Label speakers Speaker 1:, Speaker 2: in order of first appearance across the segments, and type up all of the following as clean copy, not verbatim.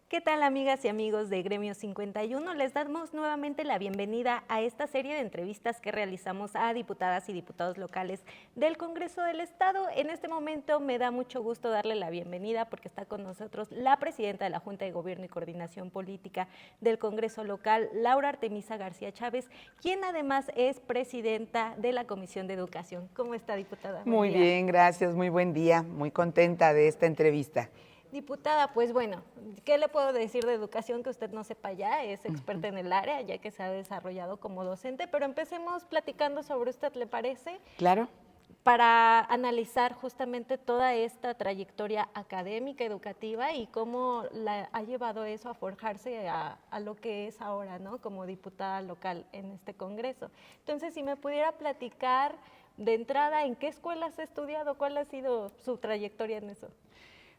Speaker 1: ¿Qué tal, amigas y amigos de Gremio 51? Les damos nuevamente la bienvenida a esta serie de entrevistas que realizamos a diputadas y diputados locales del Congreso del Estado. En este momento me da mucho gusto darle la bienvenida porque está con nosotros la presidenta de la Junta de Gobierno y Coordinación Política del Congreso local, Laura Artemisa García Chávez, quien además es presidenta de la Comisión de Educación. ¿Cómo está, diputada?
Speaker 2: Muy bien, gracias, muy buen día, muy contenta de esta entrevista.
Speaker 1: Diputada, pues bueno, ¿qué le puedo decir de educación que usted no sepa ya? Es experta en el área, ya que se ha desarrollado como docente, pero empecemos platicando sobre usted, ¿le parece?
Speaker 2: Claro.
Speaker 1: Para analizar justamente toda esta trayectoria académica, educativa y cómo la ha llevado eso a forjarse a lo que es ahora, ¿no? Como diputada local en este Congreso. Entonces, si me pudiera platicar de entrada, ¿en qué escuelas ha estudiado? ¿Cuál ha sido su trayectoria en eso?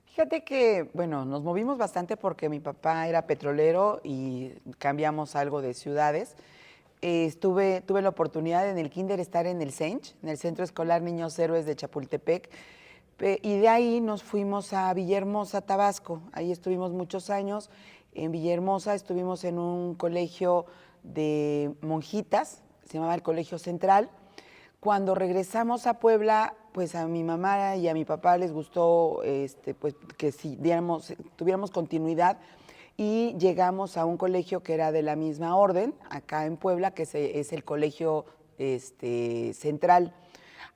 Speaker 2: Fíjate que, bueno, nos movimos bastante porque mi papá era petrolero y cambiamos algo de ciudades. Tuve la oportunidad en el kinder estar en el CENCH, en el Centro Escolar Niños Héroes de Chapultepec, y de ahí nos fuimos a Villahermosa, Tabasco. Ahí estuvimos muchos años. En Villahermosa estuvimos en un colegio de monjitas, se llamaba el Colegio Central. Cuando regresamos a Puebla, pues a mi mamá y a mi papá les gustó pues, que tuviéramos continuidad y llegamos a un colegio que era de la misma orden, acá en Puebla, que es el Colegio Central.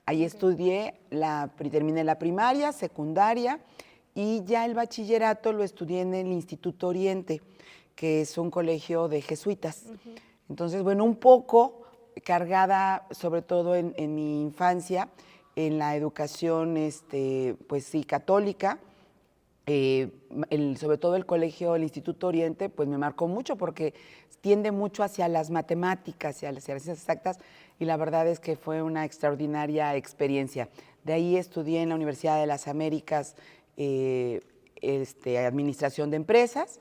Speaker 2: Ahí estudié, terminé la primaria, secundaria y ya el bachillerato lo estudié en el Instituto Oriente, que es un colegio de jesuitas. Entonces, bueno, un poco cargada, sobre todo en mi infancia, en la educación, pues sí, católica. Sobre todo el colegio, el Instituto Oriente, pues me marcó mucho porque tiende mucho hacia las matemáticas, hacia las ciencias exactas, y la verdad es que fue una extraordinaria experiencia. De ahí estudié en la Universidad de las Américas Administración de Empresas.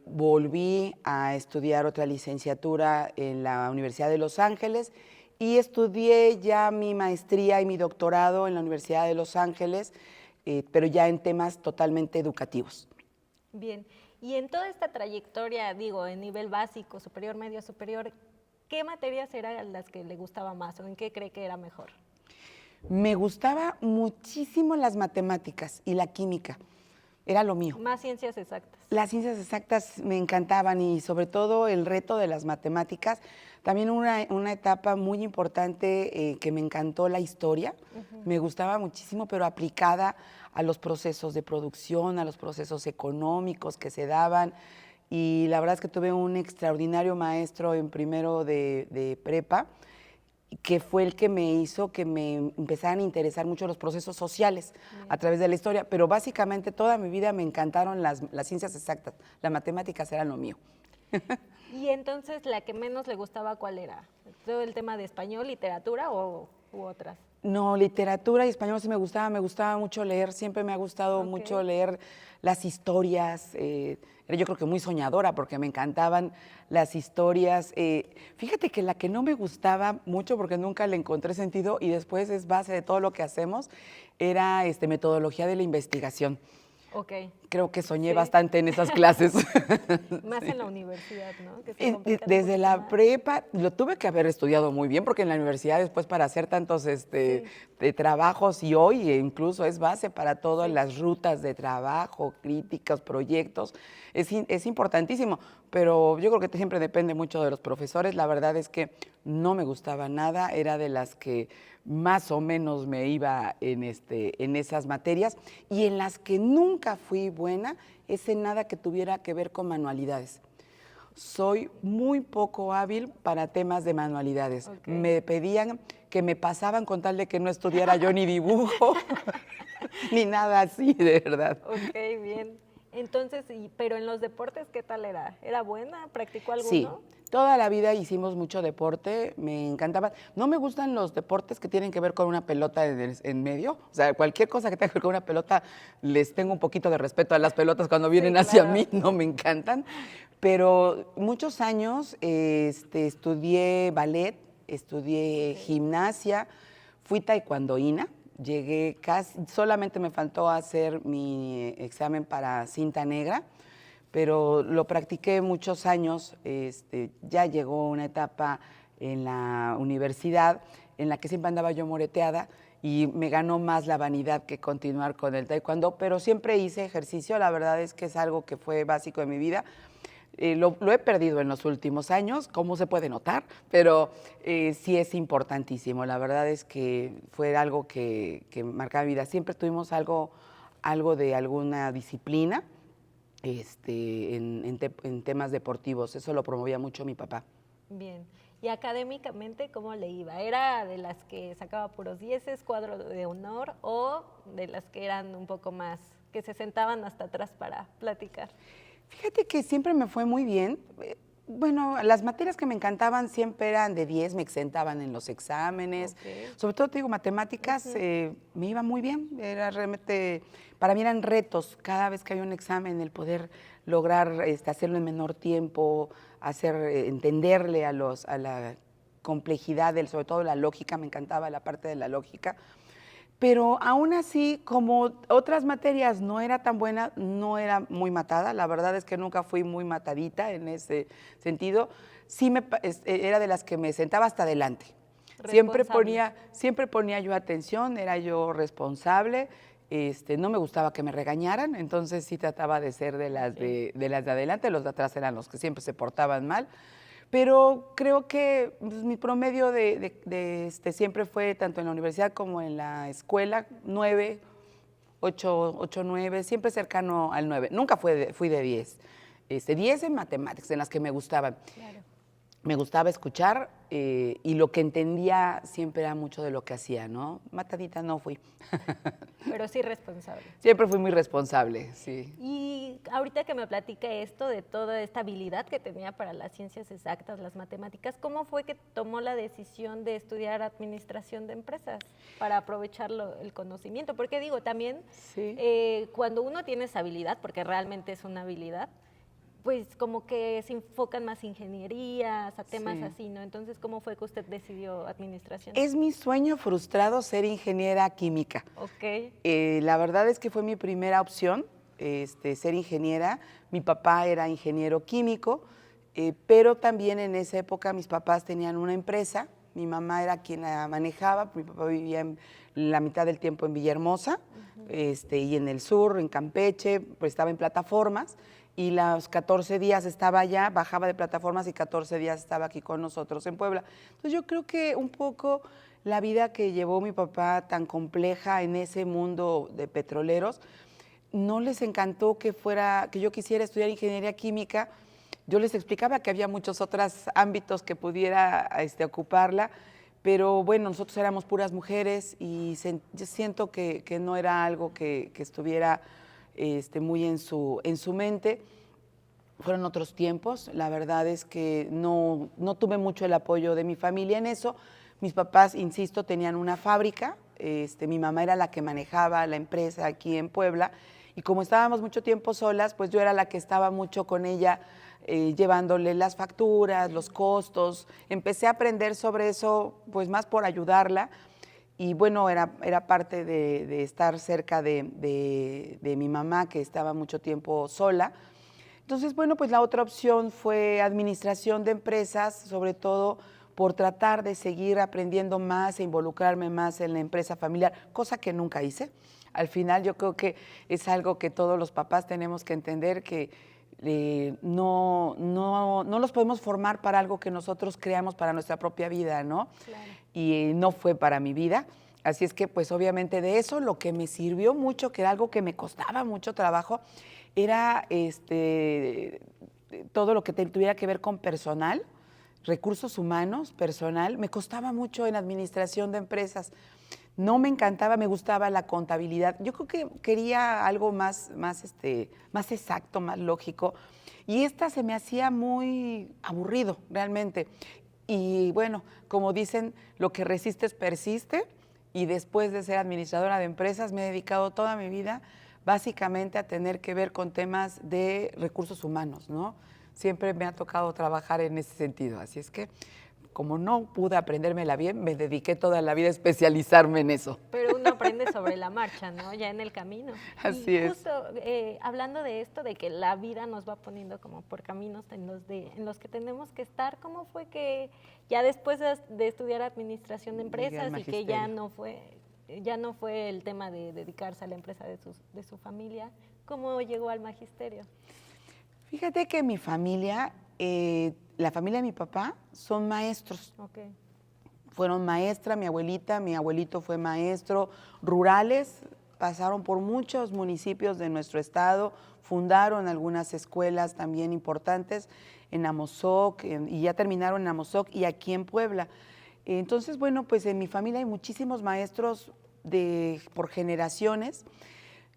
Speaker 2: Volví a estudiar otra licenciatura en la Universidad de Los Ángeles y estudié ya mi maestría y mi doctorado en la Universidad de Los Ángeles, pero ya en temas totalmente educativos.
Speaker 1: Bien, y en toda esta trayectoria, digo, en nivel básico, superior, medio, superior, ¿qué materias eran las que le gustaba más o en qué cree que era mejor?
Speaker 2: Me gustaba muchísimo las matemáticas y la química, era lo mío.
Speaker 1: Más ciencias exactas.
Speaker 2: Las ciencias exactas me encantaban y sobre todo el reto de las matemáticas. También una etapa muy importante que me encantó la historia, me gustaba muchísimo, pero aplicada a los procesos de producción, a los procesos económicos que se daban. Y la verdad es que tuve un extraordinario maestro en primero de prepa, que fue el que me hizo que me empezaran a interesar mucho los procesos sociales a través de la historia, pero básicamente toda mi vida me encantaron las ciencias exactas, las matemáticas eran lo mío.
Speaker 1: Y entonces, ¿la que menos le gustaba cuál era? ¿Todo el tema de español, literatura u otras?
Speaker 2: No, literatura y español sí me gustaba mucho leer, siempre me ha gustado mucho leer las historias, era yo creo que muy soñadora porque me encantaban las historias. Fíjate que la que no me gustaba mucho porque nunca le encontré sentido y después es base de todo lo que hacemos, era metodología de la investigación. Creo que soñé bastante en esas clases.
Speaker 1: Más en la universidad, ¿no?
Speaker 2: Desde la prepa, lo tuve que haber estudiado muy bien, porque en la universidad después para hacer tantos de trabajos y hoy incluso es base para todas las rutas de trabajo, críticas, proyectos, es importantísimo, pero yo creo que siempre depende mucho de los profesores. La verdad es que no me gustaba nada, era de las que más o menos me iba en esas materias y en las que nunca fui buena es en nada que tuviera que ver con manualidades. Soy muy poco hábil para temas de manualidades. Me pedían que me pasaban con tal de que no estudiara yo ni dibujo, ni nada así, de verdad.
Speaker 1: Ok, bien. Entonces, pero en los deportes, ¿qué tal era? ¿Era buena? ¿Practicó alguno?
Speaker 2: Sí, toda la vida hicimos mucho deporte, me encantaba. No me gustan los deportes que tienen que ver con una pelota en medio. O sea, cualquier cosa que tenga que ver con una pelota, les tengo un poquito de respeto a las pelotas cuando vienen hacia mí, no me encantan. Pero muchos años estudié ballet, estudié gimnasia, fui taekwondoína. Llegué solamente me faltó hacer mi examen para cinta negra, pero lo practiqué muchos años. Ya llegó una etapa en la universidad en la que siempre andaba yo moreteada y me ganó más la vanidad que continuar con el taekwondo, pero siempre hice ejercicio, la verdad es que es algo que fue básico en mi vida. Lo he perdido en los últimos años, como se puede notar, pero sí es importantísimo. La verdad es que fue algo que marcaba mi vida. Siempre tuvimos algo de alguna disciplina en temas deportivos. Eso lo promovía mucho mi papá.
Speaker 1: Bien. ¿Y académicamente cómo le iba? ¿Era de las que sacaba puros dieces, cuadro de honor, o de las que eran un poco más, que se sentaban hasta atrás para platicar?
Speaker 2: Fíjate que siempre me fue muy bien. Bueno, las materias que me encantaban siempre eran de 10, me exentaban en los exámenes.
Speaker 1: Okay.
Speaker 2: Sobre todo, te digo, matemáticas, me iba muy bien. Era realmente, para mí eran retos. Cada vez que había un examen, el poder lograr hacerlo en menor tiempo, entenderle a la complejidad, sobre todo la lógica, me encantaba la parte de la lógica. Pero aún así, como otras materias no era tan buena, no era muy matada. La verdad es que nunca fui muy matadita en ese sentido. Sí era de las que me sentaba hasta adelante. Siempre ponía yo atención, era yo responsable. No me gustaba que me regañaran, entonces sí trataba de ser de las de las de adelante. Los de atrás eran los que siempre se portaban mal. Pero creo que pues, mi promedio siempre fue, tanto en la universidad como en la escuela, 9, 8, 9, siempre cercano al 9. Nunca fui de 10. 10 en matemáticas, en las que me gustaban.
Speaker 1: Claro.
Speaker 2: Me gustaba escuchar y lo que entendía siempre era mucho de lo que hacía, ¿no? Matadita no fui.
Speaker 1: Pero sí responsable.
Speaker 2: Siempre fui muy responsable, sí.
Speaker 1: Y ahorita que me platica esto de toda esta habilidad que tenía para las ciencias exactas, las matemáticas, ¿cómo fue que tomó la decisión de estudiar administración de empresas para aprovechar el conocimiento? Porque digo, también
Speaker 2: Sí.
Speaker 1: Cuando uno tiene esa habilidad, porque realmente es una habilidad, pues como que se enfocan más ingenierías, a temas así, ¿no? Entonces, ¿cómo fue que usted decidió administración?
Speaker 2: Es mi sueño frustrado ser ingeniera química.
Speaker 1: Ok.
Speaker 2: La verdad es que fue mi primera opción, ser ingeniera. Mi papá era ingeniero químico, pero también en esa época mis papás tenían una empresa. Mi mamá era quien la manejaba, mi papá vivía la mitad del tiempo en Villahermosa, y en el sur, en Campeche, pues estaba en plataformas. Y los 14 días estaba allá, bajaba de plataformas y 14 días estaba aquí con nosotros en Puebla. Entonces yo creo que un poco la vida que llevó mi papá tan compleja en ese mundo de petroleros, no les encantó que yo quisiera estudiar ingeniería química. Yo les explicaba que había muchos otros ámbitos que pudiera ocuparla, pero bueno, nosotros éramos puras mujeres y yo siento que no era algo que estuviera muy en su mente. Fueron otros tiempos, la verdad es que no tuve mucho el apoyo de mi familia en eso. Mis papás, insisto, tenían una fábrica, mi mamá era la que manejaba la empresa aquí en Puebla, y como estábamos mucho tiempo solas, pues yo era la que estaba mucho con ella, llevándole las facturas, los costos. Empecé a aprender sobre eso, pues más por ayudarla. Y bueno, era parte de estar cerca de mi mamá, que estaba mucho tiempo sola. Entonces, bueno, pues la otra opción fue administración de empresas, sobre todo por tratar de seguir aprendiendo más e involucrarme más en la empresa familiar, cosa que nunca hice. Al final yo creo que es algo que todos los papás tenemos que entender, que no los podemos formar para algo que nosotros creamos para nuestra propia vida, ¿no?
Speaker 1: Claro.
Speaker 2: Y no fue para mi vida. Así es que, pues obviamente de eso, lo que me sirvió mucho, que era algo que me costaba mucho trabajo, era todo lo que tuviera que ver con personal, recursos humanos, personal. Me costaba mucho en administración de empresas. No me encantaba, me gustaba la contabilidad. Yo creo que quería algo más exacto, más lógico. Y se me hacía muy aburrido, realmente. Y bueno, como dicen, lo que resistes persiste. Y después de ser administradora de empresas, me he dedicado toda mi vida básicamente a tener que ver con temas de recursos humanos, ¿no? Siempre me ha tocado trabajar en ese sentido. Así es que, como no pude aprendérmela bien, me dediqué toda la vida a especializarme en eso.
Speaker 1: Pero uno aprende sobre la marcha, ¿no? Ya en el camino.
Speaker 2: Así
Speaker 1: y
Speaker 2: es.
Speaker 1: justo hablando de esto, de que la vida nos va poniendo como por caminos en los que tenemos que estar, ¿cómo fue que ya después de estudiar administración de
Speaker 2: Llegué al
Speaker 1: empresas y que ya
Speaker 2: magisterio.
Speaker 1: ya no fue el tema de dedicarse a la empresa de su familia, cómo llegó al magisterio?
Speaker 2: Fíjate que mi familia, la familia de mi papá, son maestros.
Speaker 1: Okay.
Speaker 2: Fueron maestra, mi abuelita, mi abuelito fue maestro, rurales, pasaron por muchos municipios de nuestro estado, fundaron algunas escuelas también importantes en Amozoc, y ya terminaron en Amozoc y aquí en Puebla. Entonces, bueno, pues en mi familia hay muchísimos maestros por generaciones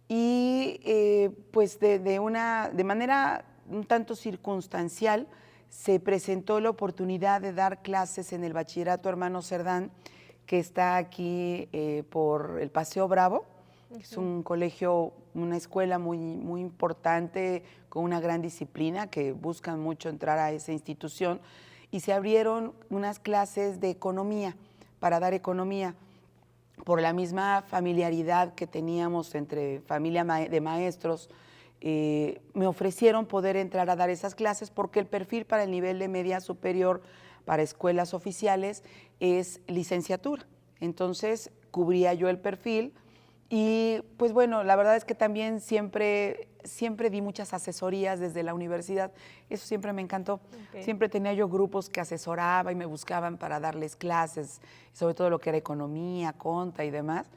Speaker 2: y pues de manera un tanto circunstancial, se presentó la oportunidad de dar clases en el Bachillerato Hermano Cerdán, que está aquí por el Paseo Bravo. Es un colegio, una escuela muy importante, con una gran disciplina, que buscan mucho entrar a esa institución. Y se abrieron unas clases de economía, para dar economía. Por la misma familiaridad que teníamos entre familia de maestros, me ofrecieron poder entrar a dar esas clases porque el perfil para el nivel de media superior para escuelas oficiales es licenciatura. Entonces cubría yo el perfil y pues bueno, la verdad es que también siempre di muchas asesorías desde la universidad, eso siempre me encantó. Okay. Siempre tenía yo grupos que asesoraba y me buscaban para darles clases, sobre todo lo que era economía, conta y demás.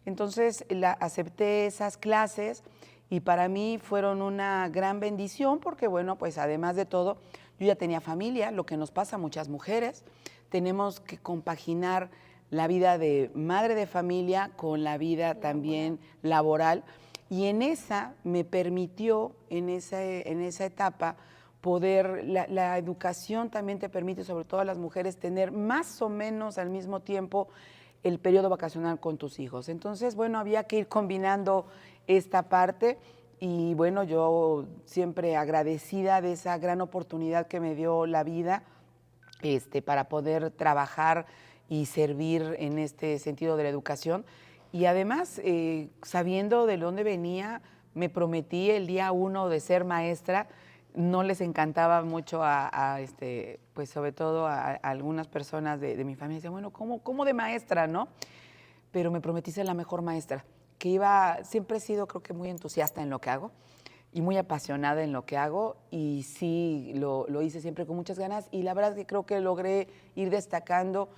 Speaker 2: Entonces acepté esas clases y para mí fueron una gran bendición porque, bueno, pues además de todo, yo ya tenía familia, lo que nos pasa a muchas mujeres, tenemos que compaginar la vida de madre de familia con la vida también laboral. Y en esa me permitió, en esa etapa, poder, la educación también te permite, sobre todo a las mujeres, tener más o menos al mismo tiempo el periodo vacacional con tus hijos. Entonces, bueno, había que ir combinando esta parte y bueno, yo siempre agradecida de esa gran oportunidad que me dio la vida para poder trabajar y servir en este sentido de la educación. Y además, sabiendo de dónde venía, me prometí el día 1 de ser maestra. No les encantaba mucho pues sobre todo a algunas personas de mi familia. Decían, bueno, ¿cómo de maestra, no? Pero me prometí ser la mejor maestra, siempre he sido, creo que muy entusiasta en lo que hago y muy apasionada en lo que hago y sí, lo hice siempre con muchas ganas y la verdad es que creo que logré ir destacando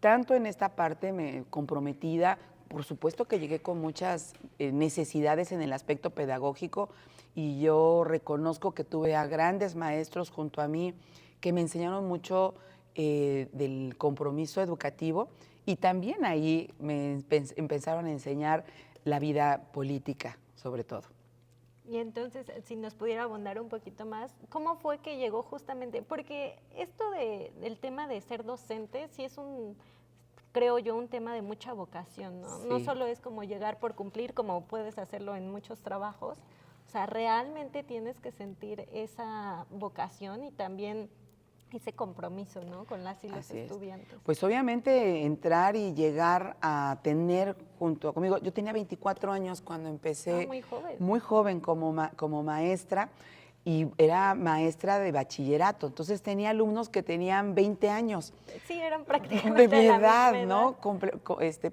Speaker 2: tanto en esta parte comprometida. Por supuesto que llegué con muchas necesidades en el aspecto pedagógico y yo reconozco que tuve a grandes maestros junto a mí que me enseñaron mucho del compromiso educativo y también ahí me empezaron a enseñar la vida política, sobre todo.
Speaker 1: Y entonces, si nos pudiera abundar un poquito más, ¿cómo fue que llegó justamente? Porque esto del tema de ser docente sí es creo yo, un tema de mucha vocación, ¿no? Sí. No solo es como llegar por cumplir, como puedes hacerlo en muchos trabajos. O sea, realmente tienes que sentir esa vocación y también ese compromiso, ¿no? Con las y los estudiantes.
Speaker 2: Pues obviamente entrar y llegar a tener junto conmigo, yo tenía 24 años cuando empecé.
Speaker 1: Muy joven.
Speaker 2: Muy joven como maestra y era maestra de bachillerato, entonces tenía alumnos que tenían 20 años.
Speaker 1: Sí, eran prácticamente
Speaker 2: de mi edad,
Speaker 1: la misma
Speaker 2: ¿no?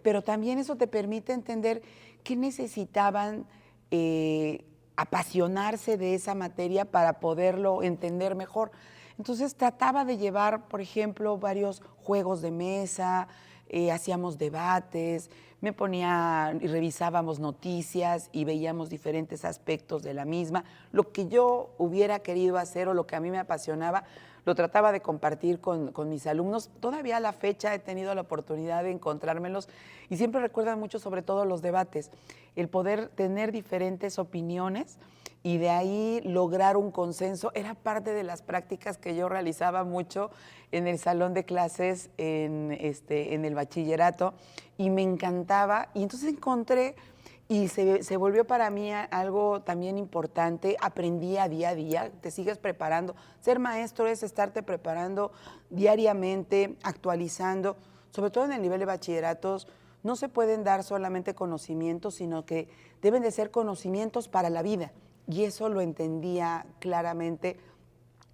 Speaker 2: Pero también eso te permite entender qué necesitaban apasionarse de esa materia para poderlo entender mejor. Entonces trataba de llevar, por ejemplo, varios juegos de mesa, hacíamos debates, me ponía y revisábamos noticias y veíamos diferentes aspectos de la misma. Lo que yo hubiera querido hacer o lo que a mí me apasionaba, lo trataba de compartir con mis alumnos. Todavía a la fecha he tenido la oportunidad de encontrármelos y siempre recuerdan mucho sobre todo los debates, el poder tener diferentes opiniones y de ahí lograr un consenso. Era parte de las prácticas que yo realizaba mucho en el salón de clases en el bachillerato y me encantaba. Y entonces encontré y se volvió para mí algo también importante. Aprendía día a día, te sigues preparando. Ser maestro es estarte preparando diariamente, actualizando, sobre todo en el nivel de bachilleratos. no se pueden dar solamente conocimientos, sino que deben de ser conocimientos para la vida. Y eso lo entendía claramente.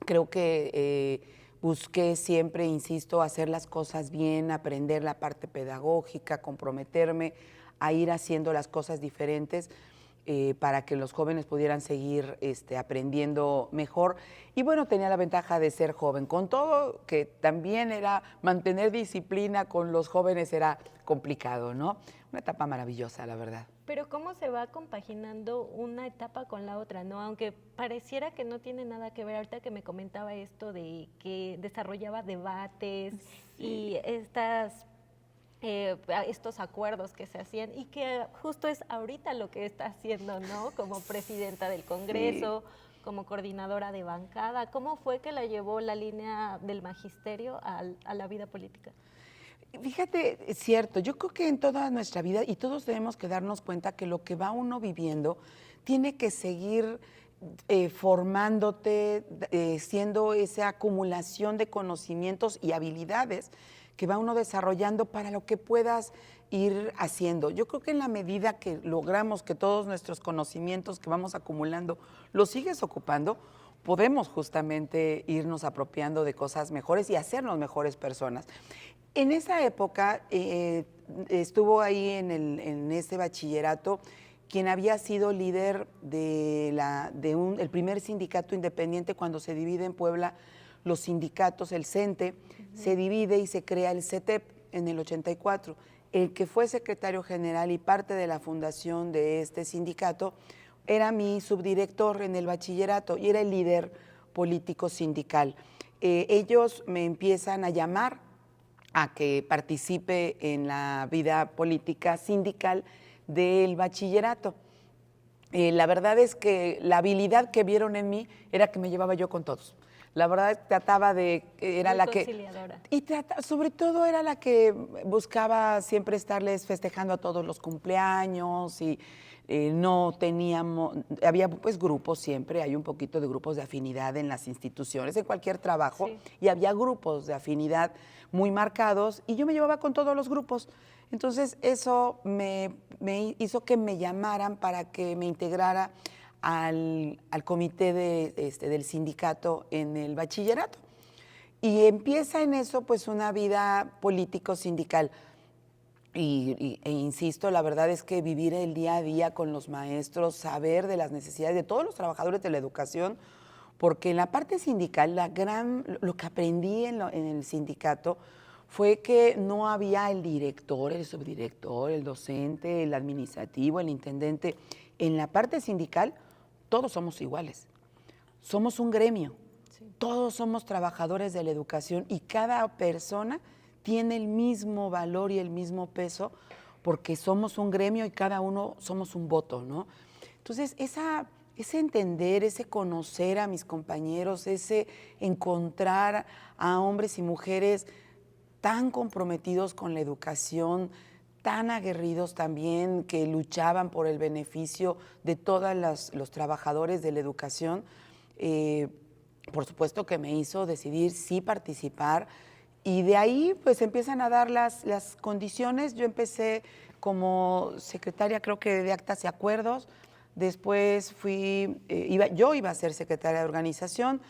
Speaker 2: Creo que busqué siempre, insisto, hacer las cosas bien, aprender la parte pedagógica, comprometerme a ir haciendo las cosas diferentes para que los jóvenes pudieran seguir aprendiendo mejor. Y bueno, tenía la ventaja de ser joven. Con todo, que también era mantener disciplina con los jóvenes era complicado, ¿no? Una etapa maravillosa, la verdad.
Speaker 1: Pero ¿cómo se va compaginando una etapa con la otra, no? Aunque pareciera que no tiene nada que ver, ahorita que me comentaba esto de que desarrollaba debates y estos acuerdos que se hacían y que justo es ahorita lo que está haciendo, ¿no? Como presidenta del Congreso, como coordinadora de bancada. ¿Cómo fue que la llevó la línea del magisterio a la vida política?
Speaker 2: Fíjate, es cierto, yo creo que en toda nuestra vida, y todos debemos que darnos cuenta que lo que va uno viviendo tiene que seguir formándote, siendo esa acumulación de conocimientos y habilidades que va uno desarrollando para lo que puedas ir haciendo. Yo creo que en la medida que logramos que todos nuestros conocimientos que vamos acumulando los sigues ocupando, podemos justamente irnos apropiando de cosas mejores y hacernos mejores personas. En esa época estuvo ahí en este bachillerato quien había sido líder el primer sindicato independiente cuando se divide en Puebla los sindicatos, el CENTE, se divide y se crea el CETEP en el 84. El que fue secretario general y parte de la fundación de este sindicato era mi subdirector en el bachillerato y era el líder político sindical. Ellos me empiezan a llamar a que participe en la vida política sindical del bachillerato. La verdad es que la habilidad que vieron en mí era que me llevaba yo con todos. La verdad trataba de, era
Speaker 1: Muy
Speaker 2: la
Speaker 1: conciliadora.
Speaker 2: que, y sobre todo era la que buscaba siempre estarles festejando a todos los cumpleaños y no teníamos, había pues grupos siempre, hay un poquito de grupos de afinidad en las instituciones, en cualquier trabajo,
Speaker 1: Sí.
Speaker 2: y había grupos de afinidad muy marcados y yo me llevaba con todos los grupos. Entonces eso me hizo que me llamaran para que me integrara al comité del sindicato en el bachillerato. Y empieza en eso pues una vida político-sindical. E insisto, la verdad es que vivir el día a día con los maestros, saber de las necesidades de todos los trabajadores de la educación, porque en la parte sindical, lo que aprendí en el sindicato fue que no había el director, el subdirector, el docente, el administrativo, el intendente. En la parte sindical, todos somos iguales. Somos un gremio. Sí. Todos somos trabajadores de la educación y cada persona tiene el mismo valor y el mismo peso porque somos un gremio y cada uno somos un voto, ¿no? Entonces, ese entender, ese conocer a mis compañeros, ese encontrar a hombres y mujeres tan comprometidos con la educación, tan aguerridos también, que luchaban por el beneficio de todos los trabajadores de la educación, por supuesto que me hizo decidir sí participar. Y de ahí pues empiezan a dar las condiciones. Yo empecé como secretaria, creo que de actas y acuerdos. Después yo iba a ser secretaria de organización.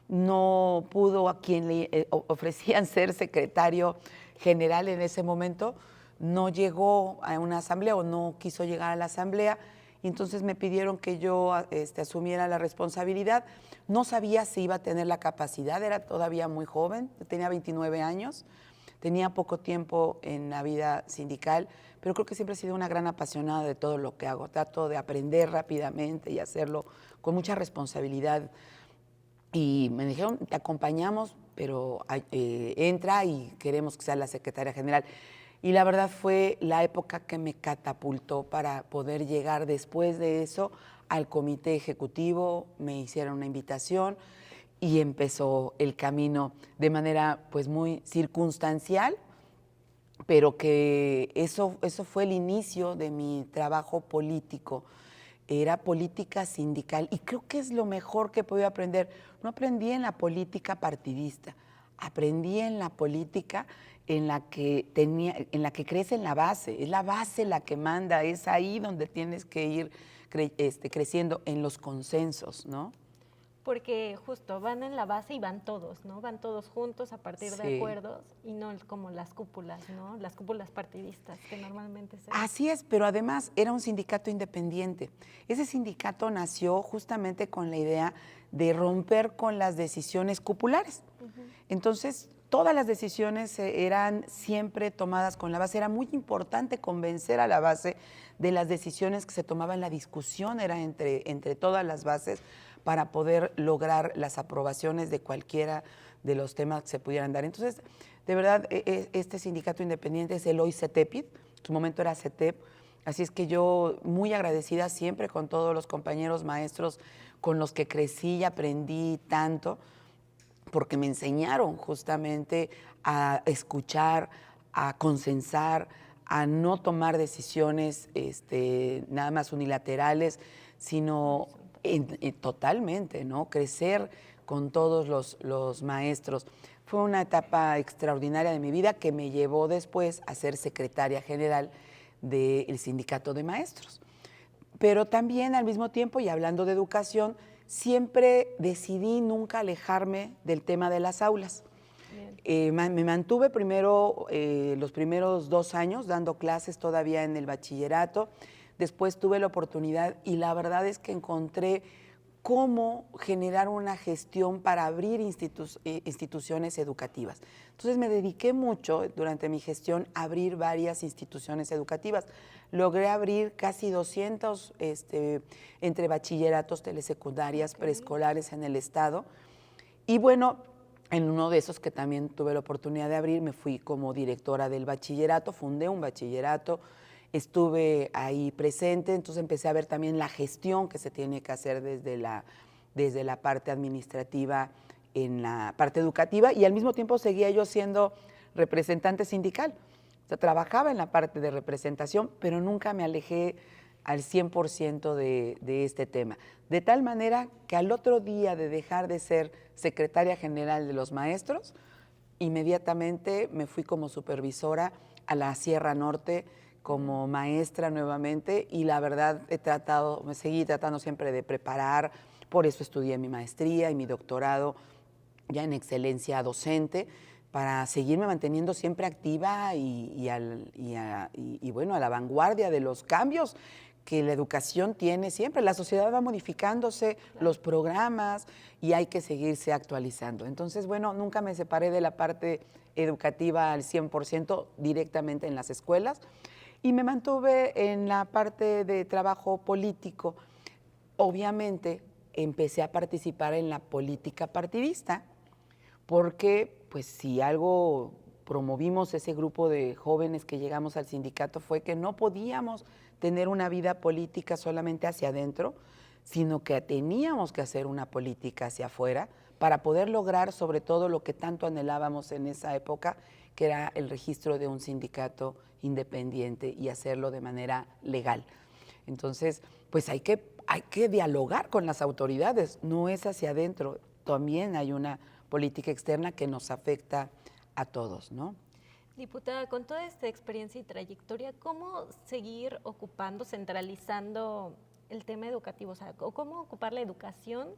Speaker 2: No pudo a quien le ofrecían ser secretario general en ese momento. No llegó a una asamblea o no quiso llegar a la asamblea. Y entonces me pidieron que yo asumiera la responsabilidad. No sabía si iba a tener la capacidad, era todavía muy joven, tenía 29 años, tenía poco tiempo en la vida sindical, pero creo que siempre he sido una gran apasionada de todo lo que hago. Trato de aprender rápidamente y hacerlo con mucha responsabilidad. Y me dijeron, te acompañamos, pero entra y queremos que sea la secretaria general. Y la verdad fue la época que me catapultó para poder llegar después de eso al comité ejecutivo, me hicieron una invitación y empezó el camino de manera pues muy circunstancial, pero que eso fue el inicio de mi trabajo político. Era política sindical y creo que es lo mejor que he podido aprender. No aprendí en la política partidista, aprendí en la política en la que crees en la base, es la base la que manda, es ahí donde tienes que ir creciendo en los consensos, ¿no?
Speaker 1: Porque justo van en la base y van todos, ¿no? Van todos juntos a partir de
Speaker 2: Sí.
Speaker 1: acuerdos y no como las cúpulas, ¿no? Las cúpulas partidistas que normalmente se...
Speaker 2: Así es, pero además era un sindicato independiente. Ese sindicato nació justamente con la idea de romper con las decisiones cupulares. Entonces, todas las decisiones eran siempre tomadas con la base. Era muy importante convencer a la base de las decisiones que se tomaban. La discusión era entre todas las bases para poder lograr las aprobaciones de cualquiera de los temas que se pudieran dar. Entonces, de verdad, este sindicato independiente es el hoy CETEPID, en su momento era CETEP, así es que yo muy agradecida siempre con todos los compañeros maestros con los que crecí y aprendí tanto, porque me enseñaron justamente a escuchar, a consensar, a no tomar decisiones nada más unilaterales, sino totalmente, ¿no? Crecer con todos los maestros. Fue una etapa extraordinaria de mi vida que me llevó después a ser secretaria general del sindicato de maestros. Pero también al mismo tiempo, y hablando de educación, siempre decidí nunca alejarme del tema de las aulas. Me mantuve primero los primeros 2 años dando clases todavía en el bachillerato, después tuve la oportunidad y la verdad es que encontré cómo generar una gestión para abrir instituciones educativas. Entonces me dediqué mucho durante mi gestión a abrir varias instituciones educativas. Logré abrir casi 200 entre bachilleratos, telesecundarias, preescolares en el estado. Y bueno, en uno de esos que también tuve la oportunidad de abrir, me fui como directora del bachillerato, fundé un bachillerato, estuve ahí presente, entonces empecé a ver también la gestión que se tiene que hacer desde la parte administrativa en la parte educativa y al mismo tiempo seguía yo siendo representante sindical. O sea, trabajaba en la parte de representación, pero nunca me alejé al 100% de este tema. De tal manera que al otro día de dejar de ser secretaria general de los maestros, inmediatamente me fui como supervisora a la Sierra Norte, como maestra nuevamente y la verdad me seguí tratando siempre de preparar, por eso estudié mi maestría y mi doctorado ya en excelencia docente, para seguirme manteniendo siempre activa y bueno, a la vanguardia de los cambios que la educación tiene siempre. La sociedad va modificándose, los programas y hay que seguirse actualizando. Entonces, bueno, nunca me separé de la parte educativa al 100% directamente en las escuelas y me mantuve en la parte de trabajo político. Obviamente empecé a participar en la política partidista porque pues si algo promovimos ese grupo de jóvenes que llegamos al sindicato fue que no podíamos tener una vida política solamente hacia adentro, sino que teníamos que hacer una política hacia afuera para poder lograr sobre todo lo que tanto anhelábamos en esa época, que era el registro de un sindicato independiente y hacerlo de manera legal. Entonces, pues hay que dialogar con las autoridades, no es hacia adentro, también hay una política externa que nos afecta a todos, ¿no?
Speaker 1: Diputada, con toda esta experiencia y trayectoria, ¿cómo seguir ocupando, centralizando el tema educativo? O sea, ¿cómo ocupar la educación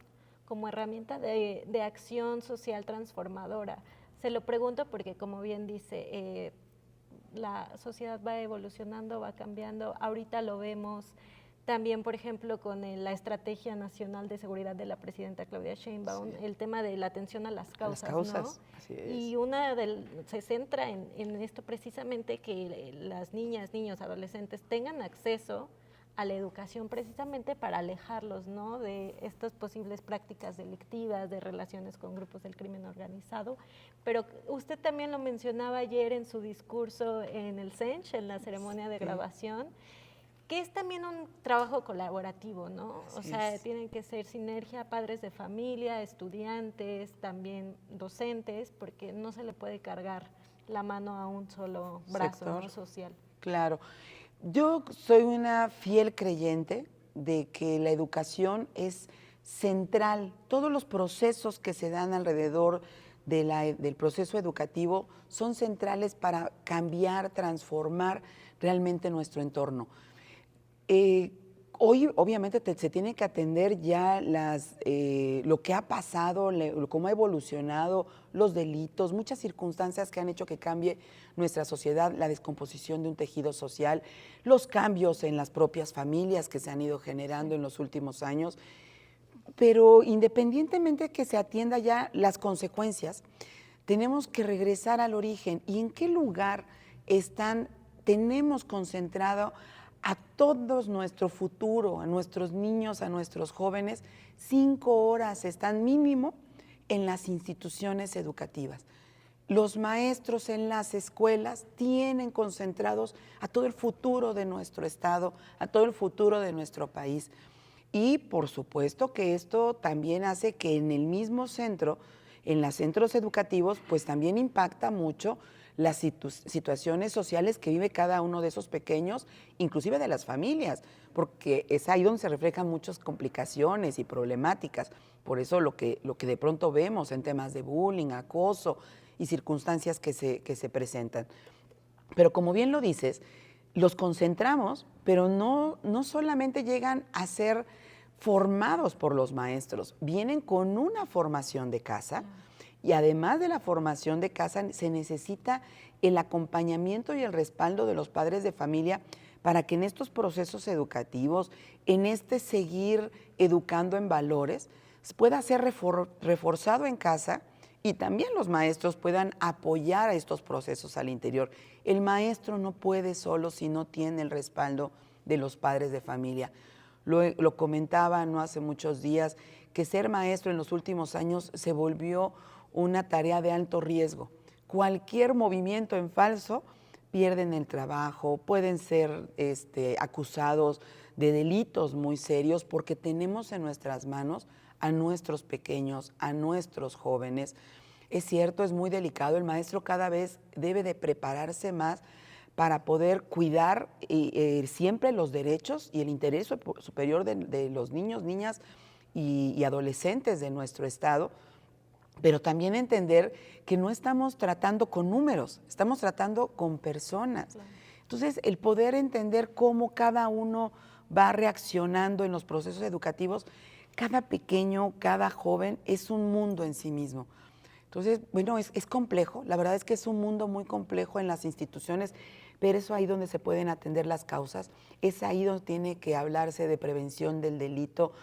Speaker 1: como herramienta de acción social transformadora? Se lo pregunto porque, como bien dice, la sociedad va evolucionando, va cambiando. Ahorita lo vemos también, por ejemplo, con la Estrategia Nacional de Seguridad de la presidenta Claudia Sheinbaum, sí, el tema de la atención a las causas, ¿no?
Speaker 2: Así es.
Speaker 1: Y se centra en esto precisamente, que las niñas, niños, adolescentes tengan acceso a la educación precisamente para alejarlos, ¿no?, de estas posibles prácticas delictivas, de relaciones con grupos del crimen organizado. Pero usted también lo mencionaba ayer en su discurso en el CENCH, en la ceremonia de grabación, que es también un trabajo colaborativo, ¿no? O sea, tienen que ser sinergia, padres de familia, estudiantes, también docentes, porque no se le puede cargar la mano a un solo brazo, ¿no?, social.
Speaker 2: Claro. Yo soy una fiel creyente de que la educación es central. Todos los procesos que se dan alrededor del proceso educativo son centrales para cambiar, transformar realmente nuestro entorno. Hoy obviamente se tiene que atender ya lo que ha pasado, cómo ha evolucionado, los delitos, muchas circunstancias que han hecho que cambie nuestra sociedad, la descomposición de un tejido social, los cambios en las propias familias que se han ido generando en los últimos años. Pero independientemente de que se atienda ya las consecuencias, tenemos que regresar al origen. ¿Y en qué lugar tenemos concentrado a todos nuestro futuro, a nuestros niños, a nuestros jóvenes? 5 horas están mínimo en las instituciones educativas. Los maestros en las escuelas tienen concentrados a todo el futuro de nuestro estado, a todo el futuro de nuestro país. Y por supuesto que esto también hace que en el mismo centro, en los centros educativos, pues también impacta mucho las situaciones sociales que vive cada uno de esos pequeños, inclusive de las familias, porque es ahí donde se reflejan muchas complicaciones y problemáticas. Por eso lo que de pronto vemos en temas de bullying, acoso y circunstancias que se presentan. Pero como bien lo dices, los concentramos, pero no solamente llegan a ser formados por los maestros, vienen con una formación de casa y además de la formación de casa se necesita el acompañamiento y el respaldo de los padres de familia para que en estos procesos educativos, en seguir educando en valores, pueda ser reforzado en casa y también los maestros puedan apoyar a estos procesos al interior. El maestro no puede solo si no tiene el respaldo de los padres de familia. Lo comentaba no hace muchos días, que ser maestro en los últimos años se volvió una tarea de alto riesgo. Cualquier movimiento en falso, pierden el trabajo, pueden ser acusados de delitos muy serios porque tenemos en nuestras manos a nuestros pequeños, a nuestros jóvenes. Es cierto, es muy delicado, el maestro cada vez debe de prepararse más para poder cuidar siempre los derechos y el interés superior de los niños, niñas y adolescentes de nuestro estado, pero también entender que no estamos tratando con números, estamos tratando con personas. Claro. Entonces, el poder entender cómo cada uno va reaccionando en los procesos educativos, cada pequeño, cada joven es un mundo en sí mismo. Entonces, bueno, es complejo, la verdad es que es un mundo muy complejo en las instituciones, pero es ahí donde se pueden atender las causas, es ahí donde tiene que hablarse de prevención del delito,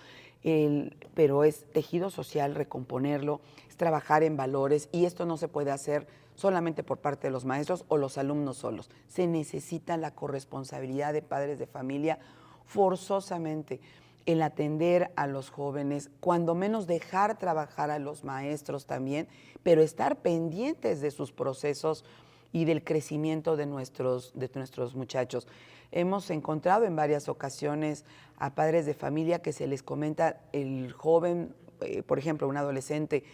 Speaker 2: pero es tejido social recomponerlo, es trabajar en valores y esto no se puede hacer solamente por parte de los maestros o los alumnos solos. Se necesita la corresponsabilidad de padres de familia forzosamente, el atender a los jóvenes, cuando menos dejar trabajar a los maestros también, pero estar pendientes de sus procesos y del crecimiento de nuestros muchachos. Hemos encontrado en varias ocasiones a padres de familia que se les comenta el joven, por ejemplo, un adolescente,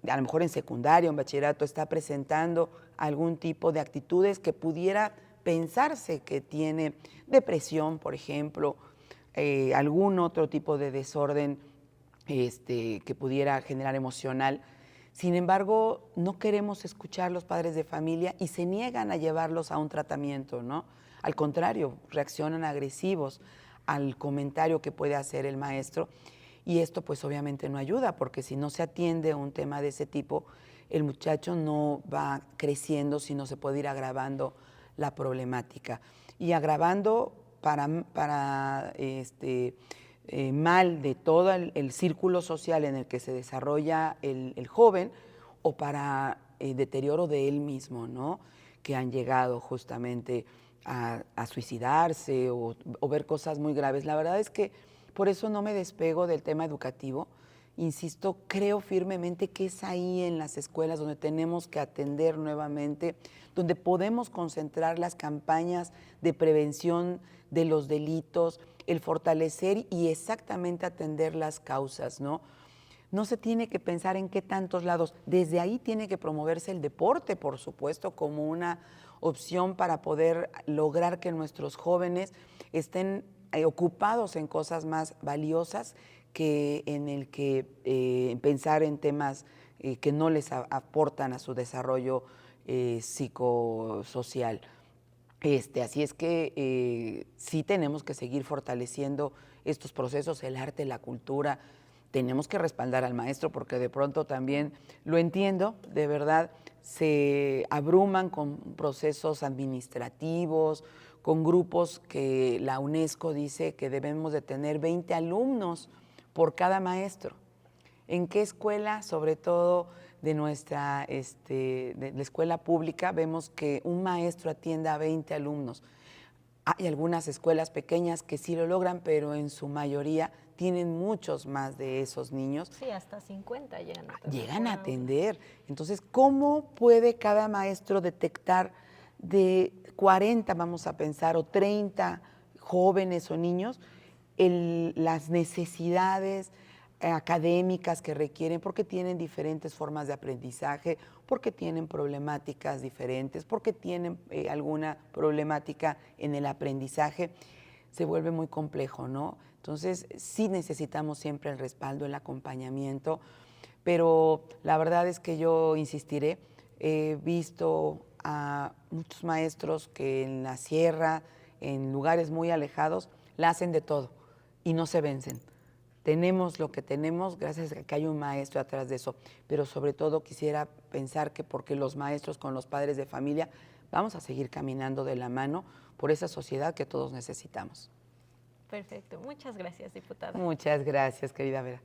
Speaker 2: a lo mejor en secundaria, en bachillerato, está presentando algún tipo de actitudes que pudiera pensarse que tiene depresión, por ejemplo, algún otro tipo de desorden que pudiera generar emocional. Sin embargo, no queremos escuchar los padres de familia y se niegan a llevarlos a un tratamiento, ¿no? Al contrario, reaccionan agresivos al comentario que puede hacer el maestro y esto pues obviamente no ayuda porque si no se atiende un tema de ese tipo, el muchacho no va creciendo, sino se puede ir agravando la problemática y agravando para mal de todo el círculo social en el que se desarrolla el joven o para deterioro de él mismo, ¿no? Que han llegado justamente a suicidarse o ver cosas muy graves. La verdad es que por eso no me despego del tema educativo. Insisto, creo firmemente que es ahí en las escuelas donde tenemos que atender nuevamente, donde podemos concentrar las campañas de prevención de los delitos, el fortalecer y exactamente atender las causas, ¿no? No se tiene que pensar en qué tantos lados. Desde ahí tiene que promoverse el deporte, por supuesto, como una opción para poder lograr que nuestros jóvenes estén ocupados en cosas más valiosas que en el que pensar en temas que no les aportan a su desarrollo psicosocial. Así es que sí tenemos que seguir fortaleciendo estos procesos, el arte, la cultura. Tenemos que respaldar al maestro porque de pronto también, lo entiendo, de verdad, se abruman con procesos administrativos, con grupos que la UNESCO dice que debemos de tener 20 alumnos por cada maestro. ¿En qué escuela, sobre todo de nuestra de la escuela pública, vemos que un maestro atienda a 20 alumnos? Hay algunas escuelas pequeñas que sí lo logran, pero en su mayoría tienen muchos más de esos niños.
Speaker 1: Sí, hasta 50 llegan a atender.
Speaker 2: Llegan a atender. Entonces, ¿cómo puede cada maestro detectar de 40, vamos a pensar, o 30 jóvenes o niños, las necesidades académicas que requieren, porque tienen diferentes formas de aprendizaje, porque tienen problemáticas diferentes, porque tienen alguna problemática en el aprendizaje? Se vuelve muy complejo, ¿no? Entonces, sí necesitamos siempre el respaldo, el acompañamiento, pero la verdad es que yo insistiré. He visto a muchos maestros que en la sierra, en lugares muy alejados, la hacen de todo y no se vencen. Tenemos lo que tenemos gracias a que hay un maestro atrás de eso, pero sobre todo quisiera pensar que porque los maestros con los padres de familia vamos a seguir caminando de la mano por esa sociedad que todos necesitamos.
Speaker 1: Perfecto. Muchas gracias, diputada.
Speaker 2: Muchas gracias, querida Vera.